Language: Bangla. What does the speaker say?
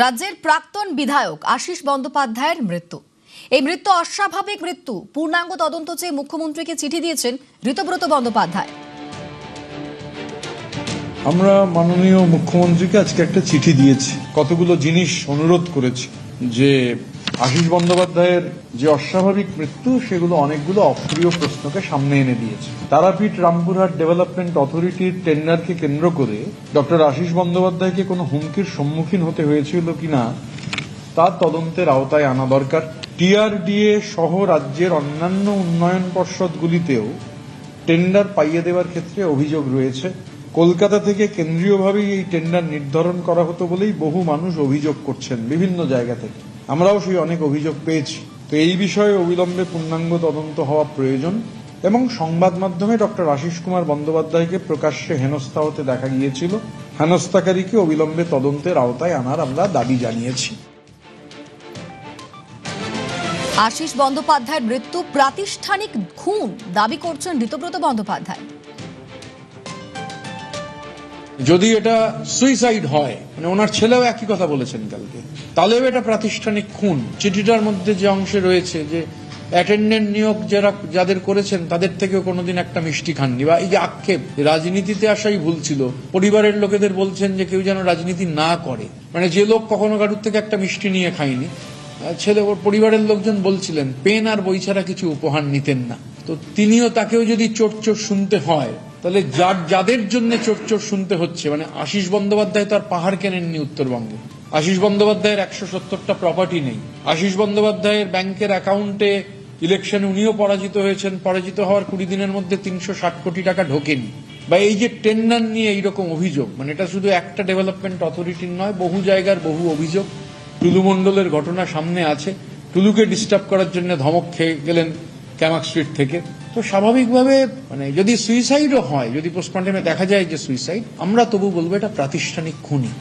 রাজ্যের প্রাক্তন বিধায়ক আশিস বন্দ্যোপাধ্যায়ের মৃত্যু। এই মৃত্যু অস্বাভাবিক মৃত্যু। পূর্ণাঙ্গ তদন্ত চেয়ে মুখ্যমন্ত্রীকে চিঠি দিয়েছেন ঋতব্রত বন্দ্যোপাধ্যায়। আমরা মাননীয় মুখ্যমন্ত্রীকে আজকে একটা চিঠি দিয়েছি, কতগুলো জিনিস অনুরোধ করেছি যে আশিস বন্দ্যোপাধ্যায়ের যে অস্বাভাবিক মৃত্যু সেগুলো অনেকগুলো অপ্রিয় প্রশ্নকে সামনে এনে দিয়েছে। তারাপীঠ রামপুরহাট ডেভেলপমেন্ট অথরিটির টেন্ডারকে কেন্দ্র করে ডক্টর আশিস বন্দ্যোপাধ্যায়কে কোনো হুমকির সম্মুখীন হতে হয়েছিল কিনা তার তদন্তের আওতায় আনা দরকার। টিআরডিএ সহ রাজ্যের অন্যান্য উন্নয়ন পর্ষদগুলিতেও টেন্ডার পাইয়ে দেওয়ার ক্ষেত্রে অভিযোগ রয়েছে। কলকাতা থেকে কেন্দ্রীয়ভাবেই এই টেন্ডার নির্ধারণ করা হতো বলেই বহু মানুষ অভিযোগ করছেন বিভিন্ন জায়গা থেকে। আমরাও সেই অনেক অভিযোগ পেয়েছি। তো এই বিষয়ে অবিলম্বে পূর্ণাঙ্গ তদন্ত হওয়া প্রয়োজন এবং সংবাদ মাধ্যমে ডক্টর আশিস কুমার বন্দ্যোপাধ্যায়কে প্রকাশ্যে হেনস্থা হতে দেখা গিয়েছিল। হেনস্থাকারীকে অবিলম্বে তদন্তের আওতায় আনার আমরা দাবি জানিয়েছি। আশিস বন্দ্যোপাধ্যায়ের মৃত্যু প্রাতিষ্ঠানিক খুন দাবি করছেন ঋতব্রত বন্দ্যোপাধ্যায়। যদি এটা সুইসাইড হয়, মানে ওনার ছেলেও একই কথা বলেছেন কালকে, তাহলেও এটা প্রাতিষ্ঠানিক খুন। চিঠিটার মধ্যে যে অংশে রয়েছে যে অ্যাটেন্ডেন্ট নিয়োগ যাদের করেছেন তাদের থেকেও কোনোদিন একটা মিষ্টি খাননি, বা এই যে আক্ষেপ রাজনীতিতে আসাই ভুল ছিল। পরিবারের লোকেদের বলছেন যে কেউ যেন রাজনীতি না করে, মানে যে লোক কখনো কারুর থেকে একটা মিষ্টি নিয়ে খায়নি, ছেলে ওর পরিবারের লোকজন বলছিলেন পেন আর বই ছাড়া কিছু উপহার নিতেন না। তো তিনিও তাকেও যদি চোট চোট শুনতে হয়, তাহলে যাদের জন্য চোট চোট শুনতে হচ্ছে, মানে আশিস বন্দ্যোপাধ্যায় তার পাহাড় কেনেননি উত্তরবঙ্গে। আশিস বন্দ্যোপাধ্যায়ের 170টা প্রপার্টি নেই। আশিস বন্দ্যোপাধ্যায়ের ব্যাংকের অ্যাকাউন্টে ইলেকশনে উনিও পরাজিত হয়েছেন, পরাজিত হওয়ার 20 দিনের মধ্যে 360 কোটি টাকা ঢোকেনি। বা এই যে টেন্ডার নিয়ে এইরকম অভিযোগ, মানে এটা শুধু একটা ডেভেলপমেন্ট অথরিটির নয়, বহু জায়গার বহু অভিযোগ। টুলু মণ্ডলের ঘটনা সামনে আছে, টুলুকে ডিস্টার্ব করার জন্য ধমক খেয়ে গেলেন ক্যামাক স্ট্রিট থেকে। তো স্বাভাবিকভাবে মানে যদি সুইসাইডও হয়, যদি পোস্টমর্টমে দেখা যায় যে সুইসাইড, আমরা তবু বলবো এটা প্রাতিষ্ঠানিক খুনি।